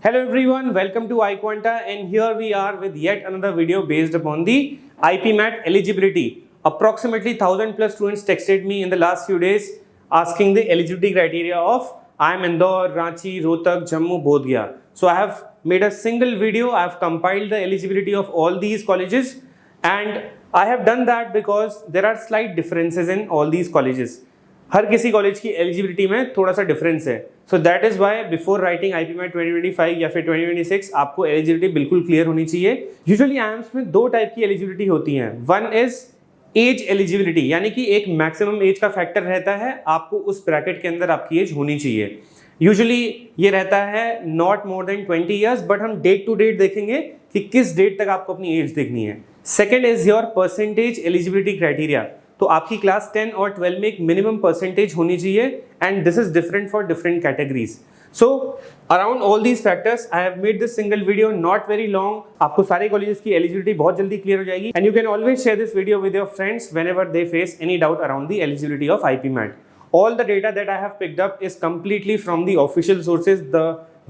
Hello everyone, welcome to iQuanta, and here we are with yet another video based upon the IPMAT eligibility. Approximately 1000 plus students texted me in the last few days asking the eligibility criteria of IIM Indore, Ranchi, Rohtak, Jammu, Bodh Gaya. So I have made a single video. I have compiled the eligibility of all these colleges, and I have done that because there are slight differences in all these colleges. हर किसी college की eligibility में थोड़ा सा difference है. So that is why before writing IPMAT 2025 या फिर 2026 आपको eligibility बिल्कुल क्लियर होनी चाहिए. यूजुअली आईएम्स में दो टाइप की एलिजिबिलिटी होती हैं. वन इज एज एलिजिबिलिटी, यानी कि एक मैक्सिमम एज का फैक्टर रहता है, आपको उस ब्रैकेट के अंदर आपकी एज होनी चाहिए. यूजुअली ये रहता है not more than 20 years, but हम डेट टू डेट देखेंगे कि किस डेट तक आपको अपनी एज देखनी है. Second is your percentage eligibility criteria. तो आपकी क्लास 10 और 12 में एक मिनिमम परसेंटेज होनी चाहिए, and this is different for different categories. So around all these factors I have made this single video, not very long. आपको सारे कॉलेजेस की एलिजिबिलिटी बहुत जल्दी क्लियर हो जाएगी, and you can always share this video with your friends whenever they face any doubt around the eligibility of IPMAT. All the data that I have picked up is completely from the official sources, the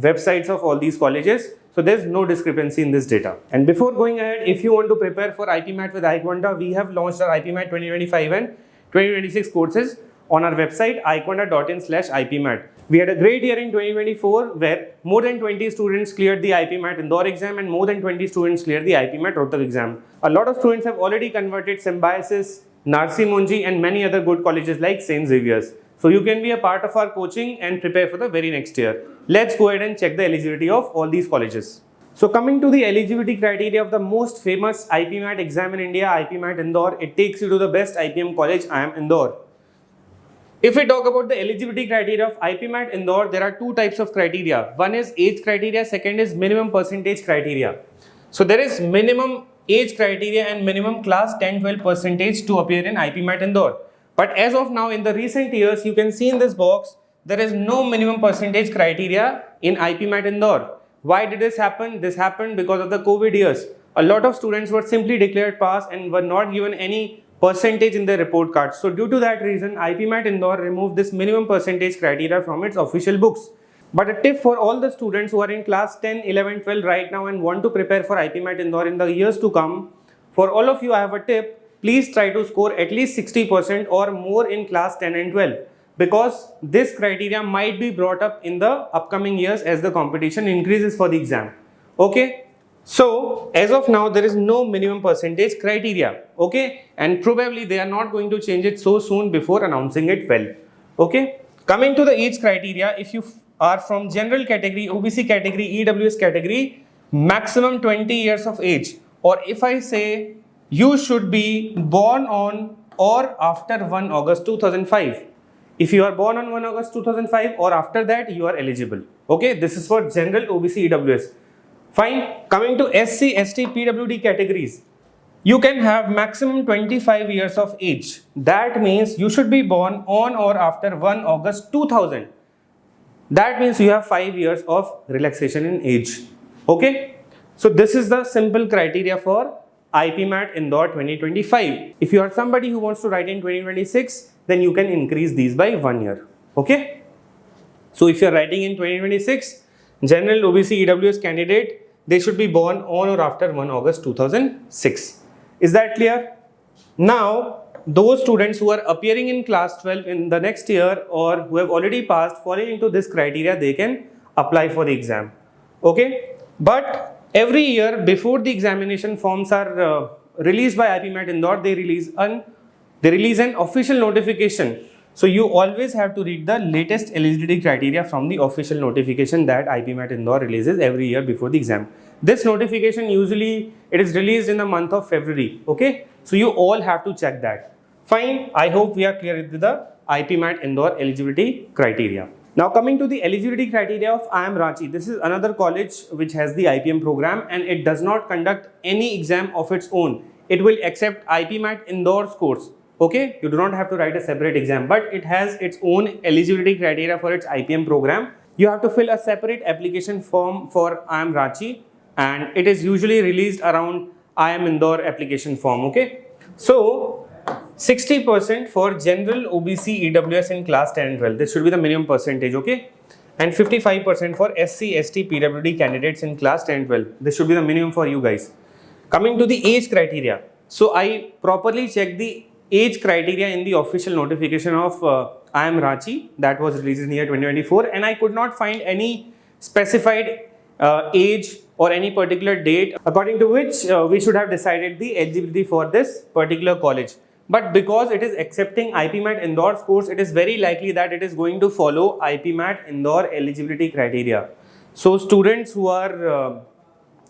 websites of all these colleges. So there's no discrepancy in this data. And before going ahead, if you want to prepare for IPMAT with iQuanta, we have launched our IPMAT 2025 and 2026 courses on our website iQuanta.in/IPMAT. We had a great year in 2024 where more than 20 students cleared the IPMAT Indore exam and more than 20 students cleared the IPMAT Rohtak exam. A lot of students have already converted Symbiosis, Narsi Monji and many other good colleges like St. Xavier's. So you can be a part of our coaching and prepare for the very next year. Let's go ahead and check the eligibility of all these colleges. So coming to the eligibility criteria of the most famous IPMAT exam in India, IPMAT Indore, it takes you to the best IPM college, IIM Indore. If we talk about the eligibility criteria of IPMAT Indore, there are two types of criteria. One is age criteria, second is minimum percentage criteria. So there is minimum age criteria and minimum class 10-12 percentage to appear in IPMAT Indore. But as of now, in the recent years, you can see in this box, there is no minimum percentage criteria in IPMAT Indore. Why did this happen? This happened because of the COVID years. A lot of students were simply declared pass and were not given any percentage in their report cards. So due to that reason, IPMAT Indore removed this minimum percentage criteria from its official books. But a tip for all the students who are in class 10, 11, 12 right now and want to prepare for IPMAT Indore in the years to come, for all of you I have a tip. Please try to score at least 60% or more in class 10 and 12, because this criteria might be brought up in the upcoming years as the competition increases for the exam. Okay? So as of now, there is no minimum percentage criteria. Okay? And probably they are not going to change it so soon before announcing it well. Okay? Coming to the age criteria, if you are from general category, OBC category, EWS category, maximum 20 years of age, or if I say you should be born on or after 1 August 2005. If you are born on 1 August 2005 or after that, you are eligible. Okay, this is for general OBC EWS. Fine. Coming to SC, ST, PWD categories, you can have maximum 25 years of age. That means you should be born on or after 1 August 2000. That means you have 5 years of relaxation in age. Okay, so this is the simple criteria for IPMAT Indore 2025. If you are somebody who wants to write in 2026, then you can increase these by 1 year. Okay, so if you are writing in 2026, general OBC EWS candidate, they should be born on or after 1 August 2006. Is that clear? Now those students who are appearing in class 12 in the next year or who have already passed falling into this criteria, they can apply for the exam. Okay, but every year before the examination forms are released by IPMAT Indore, they release an official notification. So you always have to read the latest eligibility criteria from the official notification that IPMAT Indore releases every year before the exam. This notification usually it is released in the month of February. Okay, so you all have to check that. Fine, I hope we are clear with the IPMAT Indore eligibility criteria. Now coming to the eligibility criteria of IIM Ranchi. This is another college which has the IPM program and it does not conduct any exam of its own. It will accept IPMAT Indore's course. Okay, you do not have to write a separate exam, but it has its own eligibility criteria for its IPM program. You have to fill a separate application form for IIM Ranchi and it is usually released around IIM Indore application form. Okay, so 60% for general OBC EWS in class 10 and 12. This should be the minimum percentage. Okay, and 55% for SC, ST, PWD candidates in class 10 and 12. This should be the minimum for you guys. Coming to the age criteria. So I properly checked the age criteria in the official notification of IIM Ranchi that was released in year 2024, and I could not find any specified age or any particular date according to which we should have decided the eligibility for this particular college. But because it is accepting IPMAT Indore course, it is very likely that it is going to follow IPMAT Indore eligibility criteria. So students who are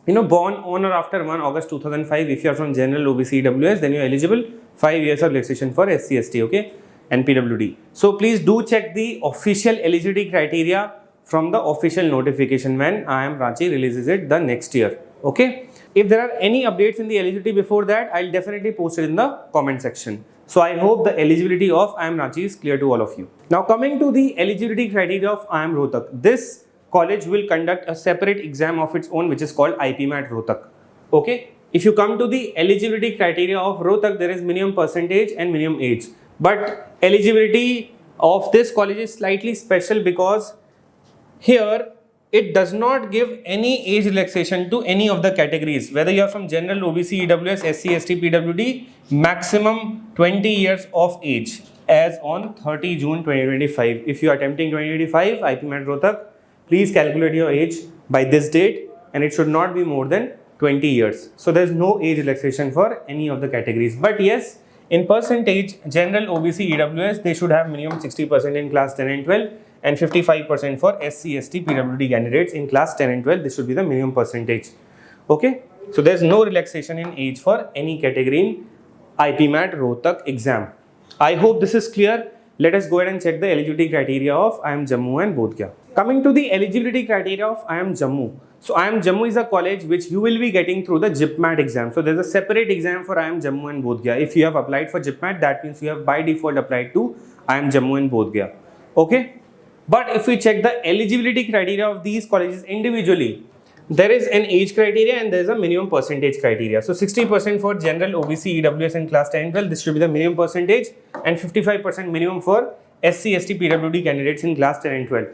born on or after 1 August 2005, if you are from general OBC EWS, then you are eligible 5 years of relaxation for SC, ST, okay, and PWD. So please do check the official eligibility criteria from the official notification when IIM Ranchi releases it the next year, okay. If there are any updates in the eligibility before that, I'll definitely post it in the comment section. So I hope the eligibility of IIM Ranchi is clear to all of you. Now coming to the eligibility criteria of IIM Rohtak, this college will conduct a separate exam of its own which is called IPMAT Rohtak, okay. If you come to the eligibility criteria of Rohtak, there is minimum percentage and minimum age. But eligibility of this college is slightly special because here it does not give any age relaxation to any of the categories. Whether you are from general, OBC, EWS, SC, ST, PWD, maximum 20 years of age as on 30 June 2025. If you are attempting 2025 IPMAT Rohtak, please calculate your age by this date and it should not be more than 20 years. So there is no age relaxation for any of the categories. But yes, in percentage, general, OBC, EWS, they should have minimum 60% in class 10 and 12 and 55% for SC, ST, PWD candidates in class 10 and 12. This should be the minimum percentage, okay. So there is no relaxation in age for any category in IPMAT Rohtak exam. I hope this is clear. Let us go ahead and check the eligibility criteria of IIM Jammu and Bodh Gaya. Coming to the eligibility criteria of IIM Jammu. So IIM Jammu is a college which you will be getting through the JIPMAT exam. So there is a separate exam for IIM Jammu and Bodh Gaya. If you have applied for JIPMAT, that means you have by default applied to IIM Jammu and Bodh Gaya, okay. But if we check the eligibility criteria of these colleges individually, there is an age criteria and there is a minimum percentage criteria. So 60% for general, OBC, EWS in class 10 and 12, this should be the minimum percentage, and 55% minimum for SC, ST, PWD candidates in class 10 and 12.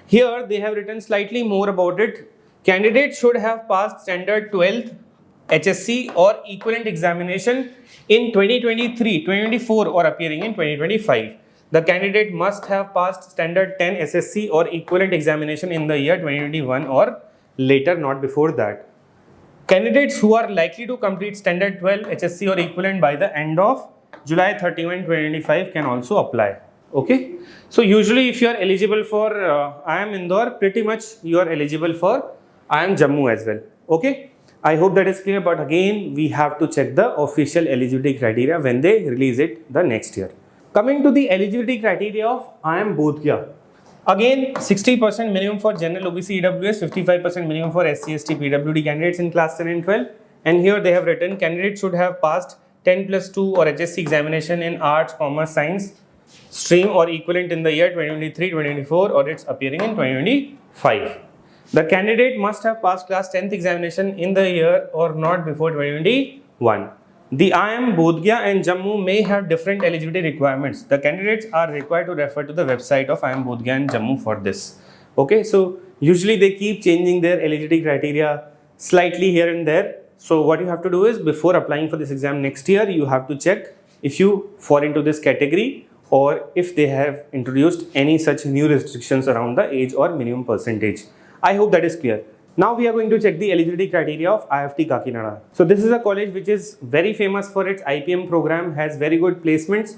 Here they have written slightly more about it. Candidates should have passed standard 12th HSC or equivalent examination in 2023, 2024 or appearing in 2025. The candidate must have passed standard 10 SSC or equivalent examination in the year 2021 or later, not before that. Candidates who are likely to complete standard 12 HSC or equivalent by the end of July 31, 2025 can also apply, okay. So usually if you are eligible for IIM Indore, pretty much you are eligible for IIM Jammu as well, okay. I hope that is clear, but again we have to check the official eligibility criteria when they release it the next year. Coming to the eligibility criteria of IIM Bodh Gaya. Again, 60% minimum for general, OBC, EWS, 55% minimum for SC, ST, PWD candidates in class 10 and 12. And here they have written candidates should have passed 10+2 or HSC examination in arts, commerce, science stream or equivalent in the year 2023, 2024 or it's appearing in 2025. The candidate must have passed class 10th examination in the year or not before 2021. The IIM Bodh Gaya and Jammu may have different eligibility requirements. The candidates are required to refer to the website of IIM Bodh Gaya and Jammu for this. Okay, so usually they keep changing their eligibility criteria slightly here and there. So what you have to do is before applying for this exam next year, you have to check if you fall into this category or if they have introduced any such new restrictions around the age or minimum percentage. I hope that is clear. Now we are going to check the eligibility criteria of IFT Kakinada. So this is a college which is very famous for its IPM program, has very good placements,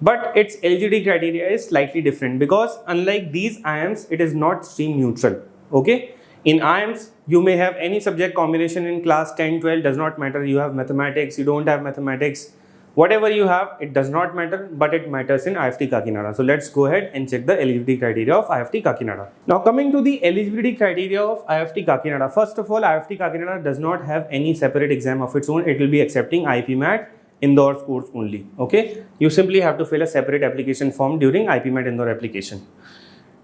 but its eligibility criteria is slightly different because unlike these IIMs, it is not stream neutral, okay. In IIMs, you may have any subject combination in class 10, 12, does not matter. You have mathematics, you don't have mathematics. Whatever you have, it does not matter, but it matters in IFT Kakinada. So let's go ahead and check the eligibility criteria of IFT Kakinada. Now coming to the eligibility criteria of IFT Kakinada. First of all, IFT Kakinada does not have any separate exam of its own. It will be accepting IPMAT Indore course only. Okay, you simply have to fill a separate application form during IPMAT Indore application.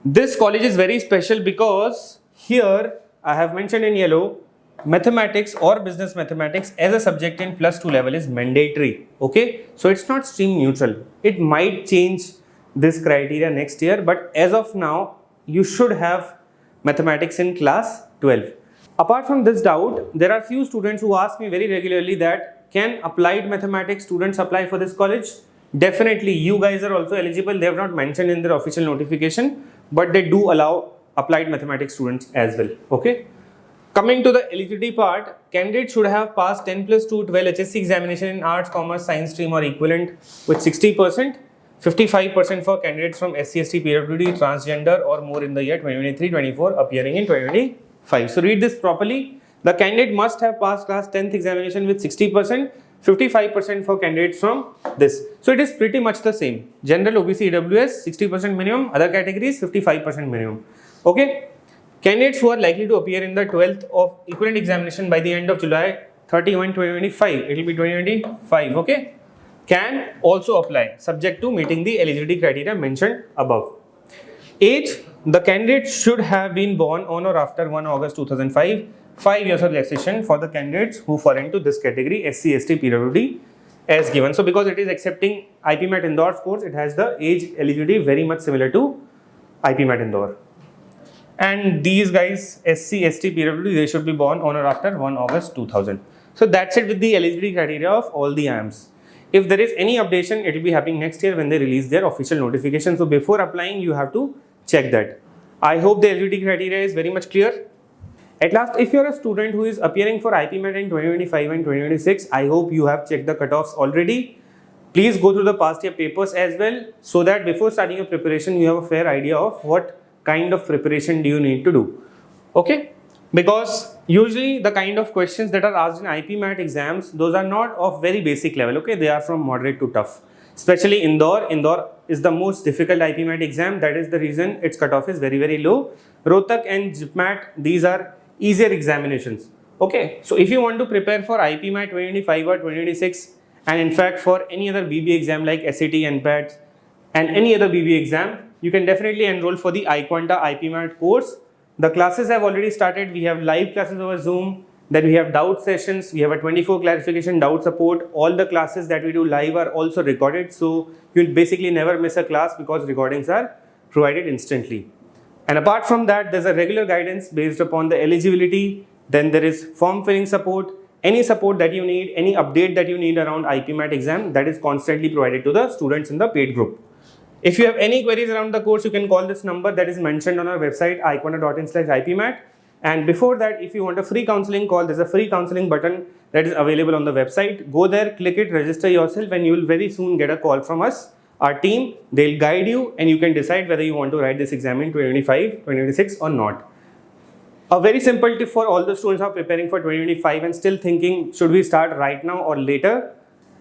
This college is very special because here I have mentioned in yellow, mathematics or business mathematics as a subject in +2 level is mandatory, okay. So it's not stream neutral. It might change this criteria next year, but as of now you should have mathematics in class 12. Apart from this doubt, there are few students who ask me very regularly that can applied mathematics students apply for this college? Definitely, you guys are also eligible. They have not mentioned in their official notification, but they do allow applied mathematics students as well. Okay. Coming to the eligibility part, candidates should have passed 10 plus 2 12 HSC examination in arts, commerce, science stream or equivalent with 60%, 55% for candidates from SC, ST, PWD, transgender or more in the year 2023-24 appearing in 2025. So read this properly. The candidate must have passed class 10th examination with 60%, 55% for candidates from this. So it is pretty much the same. General, OBC, EWS 60% minimum, other categories 55% minimum. Okay. Candidates who are likely to appear in the 12th of equivalent examination by the end of July 31, 2025, it will be 2025, okay, can also apply subject to meeting the eligibility criteria mentioned above. Age, the candidate should have been born on or after 1 August 2005, 5 years of relaxation for the candidates who fall into this category SC, ST, PWD as given. So because it is accepting IPMAT Indore scores, it has the age eligibility very much similar to IPMAT Indore. And these guys, SC, ST, PWD, they should be born on or after 1 August 2000. So that's it with the eligibility criteria of all the IIMs. If there is any updation, it will be happening next year when they release their official notification. So before applying, you have to check that. I hope the eligibility criteria is very much clear. At last, if you are a student who is appearing for IPMAT in 2025 and 2026, I hope you have checked the cutoffs already. Please go through the past year papers as well, so that before starting your preparation, you have a fair idea of what kind of preparation do you need to do. Okay, because usually the kind of questions that are asked in IPMAT exams, those are not of very basic level. Okay, they are from moderate to tough, especially Indore is the most difficult IPMAT exam. That is the reason its cutoff is very, very low. Rohtak and JIPMAT, these are easier examinations. Okay, so if you want to prepare for IPMAT 2025 or 2026, and in fact for any other BB exam like SAT, NPAT and any other BB exam, you can definitely enroll for the iQuanta IPMAT course. The classes have already started. We have live classes over Zoom. Then we have doubt sessions. We have a 24 clarification doubt support. All the classes that we do live are also recorded. So you'll basically never miss a class because recordings are provided instantly. And apart from that, there's a regular guidance based upon the eligibility. Then there is form filling support. Any support that you need, any update that you need around IPMAT exam, that is constantly provided to the students in the paid group. If you have any queries around the course, you can call this number that is mentioned on our website iquanta.in/IPMAT. And before that, if you want a free counseling call, there's a free counseling button that is available on the website. Go there, click it, register yourself, and you will very soon get a call from us, our team. They'll guide you and you can decide whether you want to write this exam in 2025, 2026 or not. A very simple tip for all the students who are preparing for 2025 and still thinking, should we start right now or later?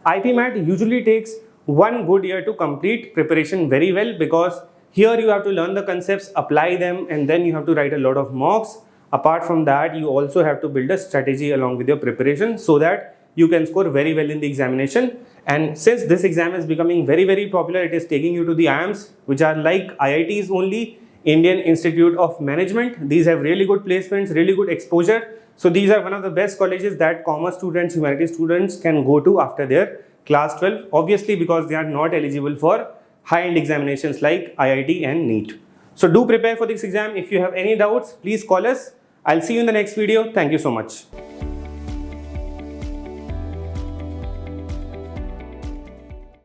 IPMAT usually takes 1 good year to complete preparation very well, because here you have to learn the concepts, apply them, and then you have to write a lot of mocks. Apart from that, you also have to build a strategy along with your preparation so that you can score very well in the examination. And since this exam is becoming very, very popular, it is taking you to the IIMs, which are like IITs only, Indian Institute of Management. These have really good placements, really good exposure. So these are one of the best colleges that commerce students, humanities students can go to after their class 12, obviously because they are not eligible for high-end examinations like IIT and NEET. So do prepare for this exam. If you have any doubts, please call us. I'll see you in the next video. Thank you so much.